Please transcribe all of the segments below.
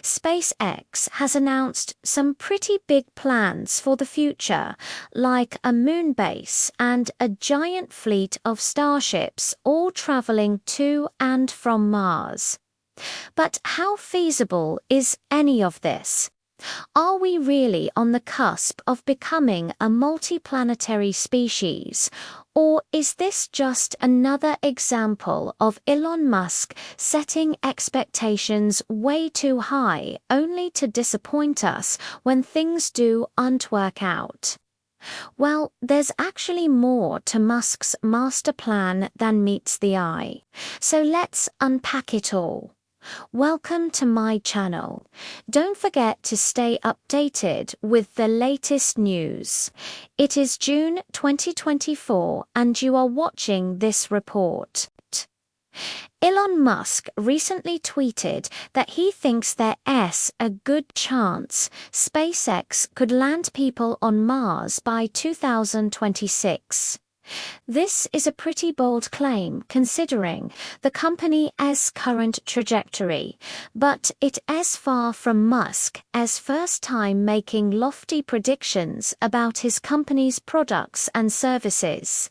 SpaceX has announced some pretty big plans for the future, like a moon base and a giant fleet of starships all traveling to and from Mars. But how feasible is any of this? Are we really on the cusp of becoming a multi-planetary species, or is this just another example of Elon Musk setting expectations way too high only to disappoint us when things don't work out? Well, there's actually more to Musk's master plan than meets the eye, so let's unpack it all. Welcome to my channel. Don't forget to stay updated with the latest news. It is June 2024 and you are watching this report. Elon Musk recently tweeted that he thinks there's a good chance SpaceX could land people on Mars by 2026. This is a pretty bold claim considering the company's current trajectory, but it is far from Musk as first time making lofty predictions about his company's products and services.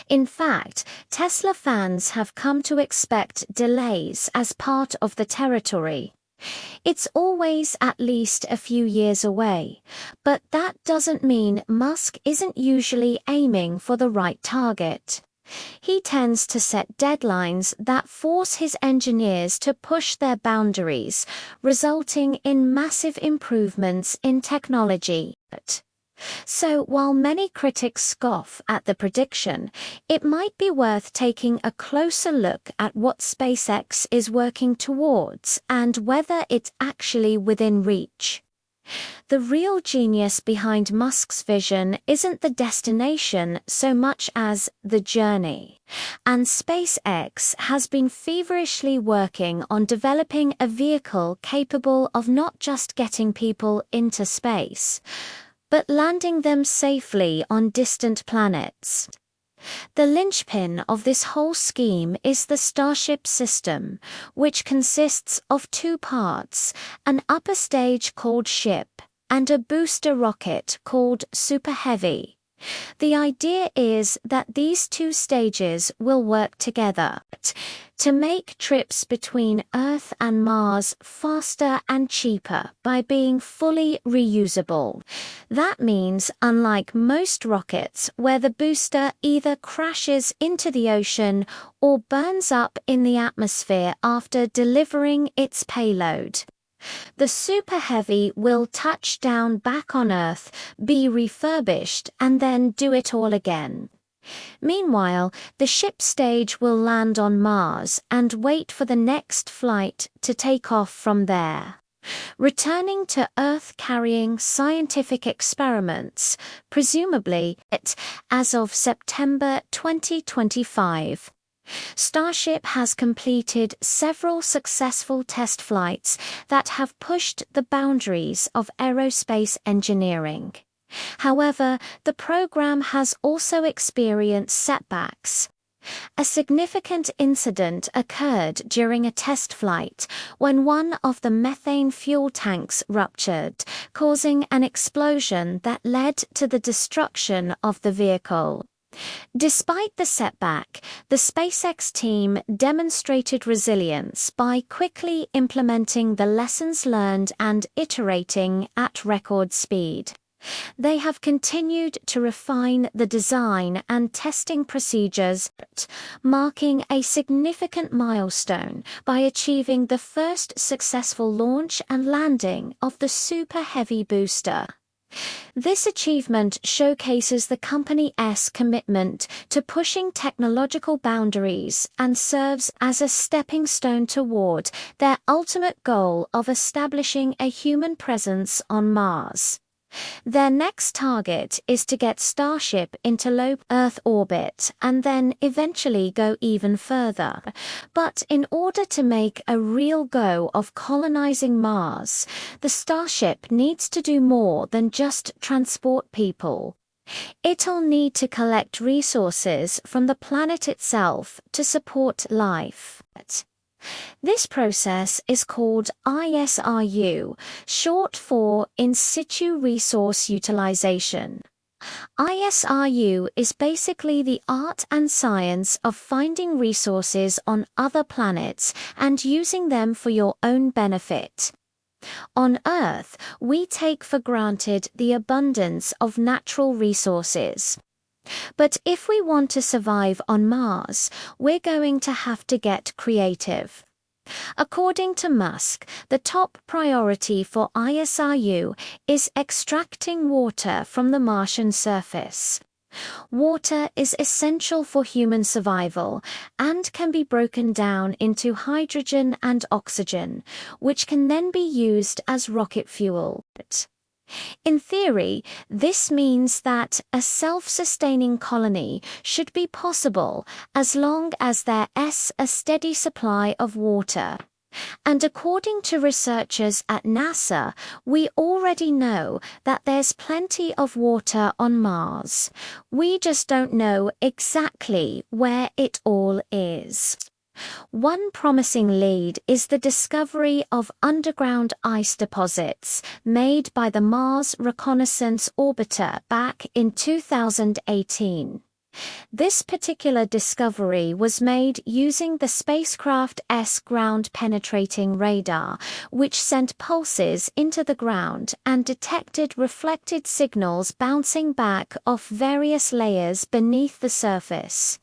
In fact, Tesla fans have come to expect delays as part of the territory. It's always at least a few years away, but that doesn't mean Musk isn't usually aiming for the right target. He tends to set deadlines that force his engineers to push their boundaries, resulting in massive improvements in technology. So while many critics scoff at the prediction, it might be worth taking a closer look at what SpaceX is working towards and whether it's actually within reach. The real genius behind Musk's vision isn't the destination so much as the journey, and SpaceX has been feverishly working on developing a vehicle capable of not just getting people into space, but landing them safely on distant planets. The linchpin of this whole scheme is the Starship system, which consists of two parts, an upper stage called Ship, and a booster rocket called Super Heavy. The idea is that these two stages will work together to make trips between Earth and Mars faster and cheaper by being fully reusable. That means, unlike most rockets where the booster either crashes into the ocean or burns up in the atmosphere after delivering its payload, the Super Heavy will touch down back on Earth, be refurbished, and then do it all again. Meanwhile, the ship stage will land on Mars and wait for the next flight to take off from there, returning to Earth carrying scientific experiments, presumably as of September 2025. Starship has completed several successful test flights that have pushed the boundaries of aerospace engineering. However, the program has also experienced setbacks. A significant incident occurred during a test flight when one of the methane fuel tanks ruptured, causing an explosion that led to the destruction of the vehicle. Despite the setback, the SpaceX team demonstrated resilience by quickly implementing the lessons learned and iterating at record speed. They have continued to refine the design and testing procedures, marking a significant milestone by achieving the first successful launch and landing of the Super Heavy booster. This achievement showcases the company's commitment to pushing technological boundaries and serves as a stepping stone toward their ultimate goal of establishing a human presence on Mars. Their next target is to get Starship into low Earth orbit and then eventually go even further. But in order to make a real go of colonizing Mars, the Starship needs to do more than just transport people. It'll need to collect resources from the planet itself to support life. This process is called ISRU, short for In Situ Resource Utilization. ISRU is basically the art and science of finding resources on other planets and using them for your own benefit. On Earth, we take for granted the abundance of natural resources. But if we want to survive on Mars, we're going to have to get creative. According to Musk, the top priority for ISRU is extracting water from the Martian surface. Water is essential for human survival and can be broken down into hydrogen and oxygen, which can then be used as rocket fuel. In theory, this means that a self-sustaining colony should be possible as long as there is a steady supply of water. And according to researchers at NASA, we already know that there's plenty of water on Mars. We just don't know exactly where it all is. One promising lead is the discovery of underground ice deposits made by the Mars Reconnaissance Orbiter back in 2018. This particular discovery was made using the spacecraft's ground-penetrating radar, which sent pulses into the ground and detected reflected signals bouncing back off various layers beneath the surface.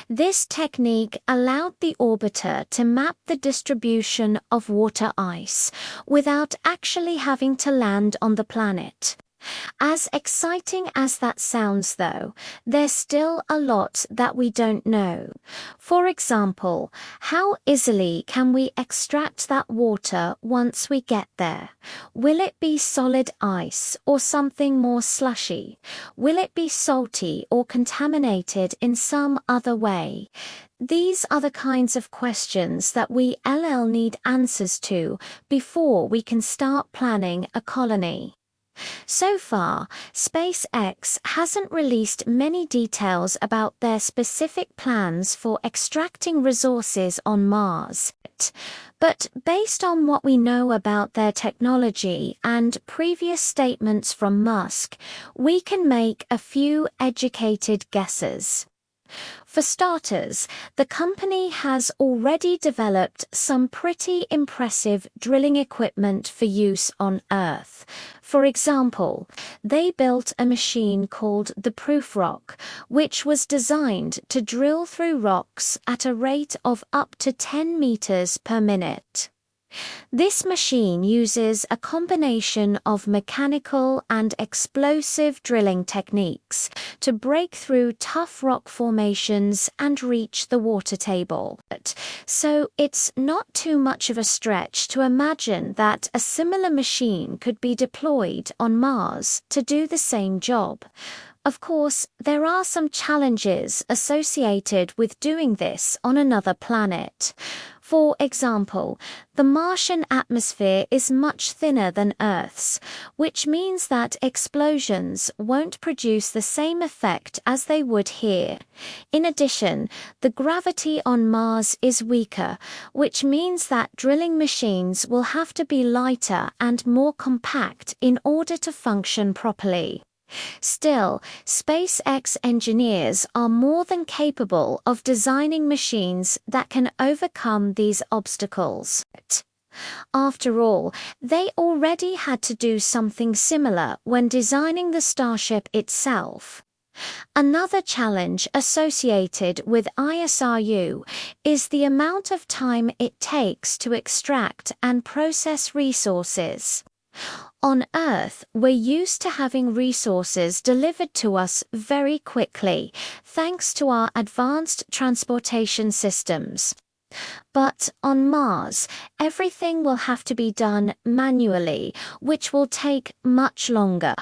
This technique allowed the orbiter to map the distribution of water ice without actually having to land on the planet. As exciting as that sounds, though, there's still a lot that we don't know. For example, how easily can we extract that water once we get there? Will it be solid ice or something more slushy? Will it be salty or contaminated in some other way? These are the kinds of questions that we need answers to before we can start planning a colony. So far, SpaceX hasn't released many details about their specific plans for extracting resources on Mars. But based on what we know about their technology and previous statements from Musk, we can make a few educated guesses. For starters, the company has already developed some pretty impressive drilling equipment for use on Earth. For example, they built a machine called the Proof Rock, which was designed to drill through rocks at a rate of up to 10 meters per minute. This machine uses a combination of mechanical and explosive drilling techniques to break through tough rock formations and reach the water table. So it's not too much of a stretch to imagine that a similar machine could be deployed on Mars to do the same job. Of course, there are some challenges associated with doing this on another planet. For example, the Martian atmosphere is much thinner than Earth's, which means that explosions won't produce the same effect as they would here. In addition, the gravity on Mars is weaker, which means that drilling machines will have to be lighter and more compact in order to function properly. Still, SpaceX engineers are more than capable of designing machines that can overcome these obstacles. After all, they already had to do something similar when designing the Starship itself. Another challenge associated with ISRU is the amount of time it takes to extract and process resources. On Earth, we're used to having resources delivered to us very quickly, thanks to our advanced transportation systems. But on Mars, everything will have to be done manually, which will take much longer.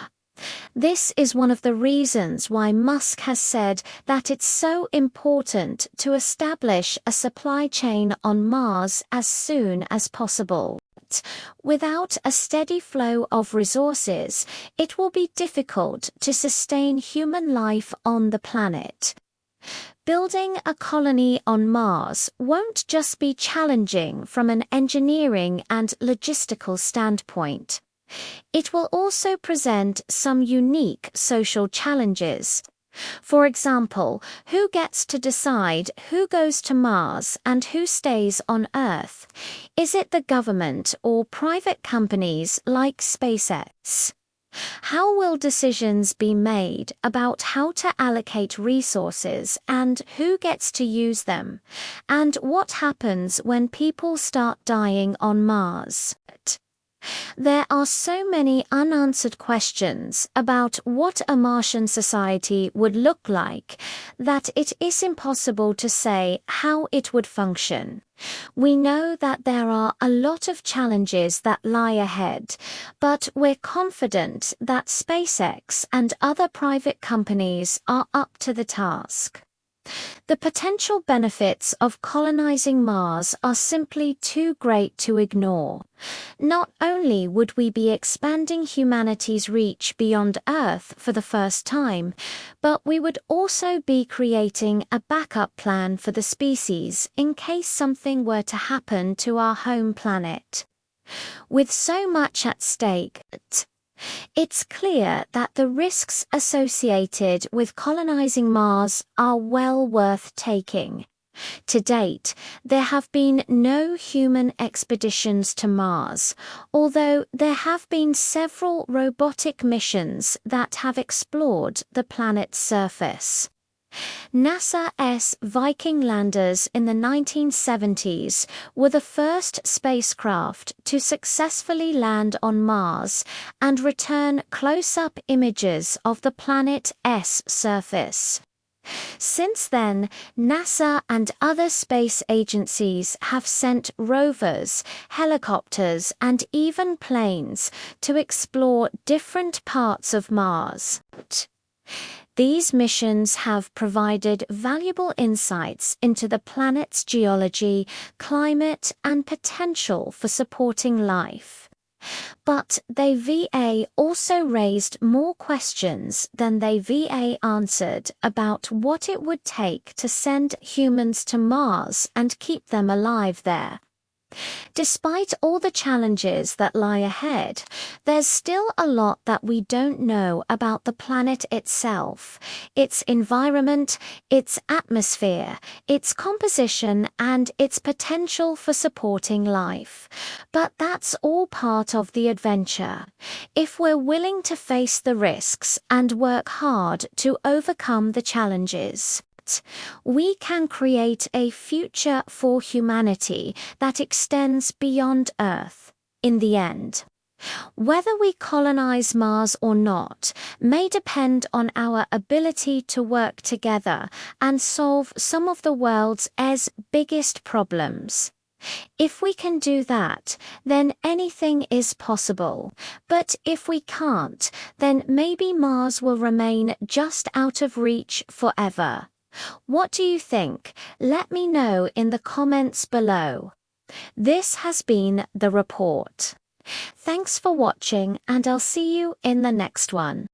This is one of the reasons why Musk has said that it's so important to establish a supply chain on Mars as soon as possible. Without a steady flow of resources, it will be difficult to sustain human life on the planet. Building a colony on Mars won't just be challenging from an engineering and logistical standpoint. It will also present some unique social challenges. For example, who gets to decide who goes to Mars and who stays on Earth? Is it the government or private companies like SpaceX? How will decisions be made about how to allocate resources and who gets to use them? And what happens when people start dying on Mars? There are so many unanswered questions about what a Martian society would look like that it is impossible to say how it would function. We know that there are a lot of challenges that lie ahead, but we're confident that SpaceX and other private companies are up to the task. The potential benefits of colonizing Mars are simply too great to ignore. Not only would we be expanding humanity's reach beyond Earth for the first time, but we would also be creating a backup plan for the species in case something were to happen to our home planet. With so much at stake, it's clear that the risks associated with colonizing Mars are well worth taking. To date, there have been no human expeditions to Mars, although there have been several robotic missions that have explored the planet's surface. NASA's Viking landers in the 1970s were the first spacecraft to successfully land on Mars and return close-up images of the planet's surface. Since then, NASA and other space agencies have sent rovers, helicopters, and even planes to explore different parts of Mars. These missions have provided valuable insights into the planet's geology, climate, and potential for supporting life. But they also raised more questions than they answered about what it would take to send humans to Mars and keep them alive there. Despite all the challenges that lie ahead, there's still a lot that we don't know about the planet itself, its environment, its atmosphere, its composition, and its potential for supporting life. But that's all part of the adventure. If we're willing to face the risks and work hard to overcome the challenges, we can create a future for humanity that extends beyond Earth. In the end, whether we colonize Mars or not may depend on our ability to work together and solve some of the world's biggest problems. If we can do that, then anything is possible. But if we can't, then maybe Mars will remain just out of reach forever. What do you think? Let me know in the comments below. This has been The Report. Thanks for watching, and I'll see you in the next one.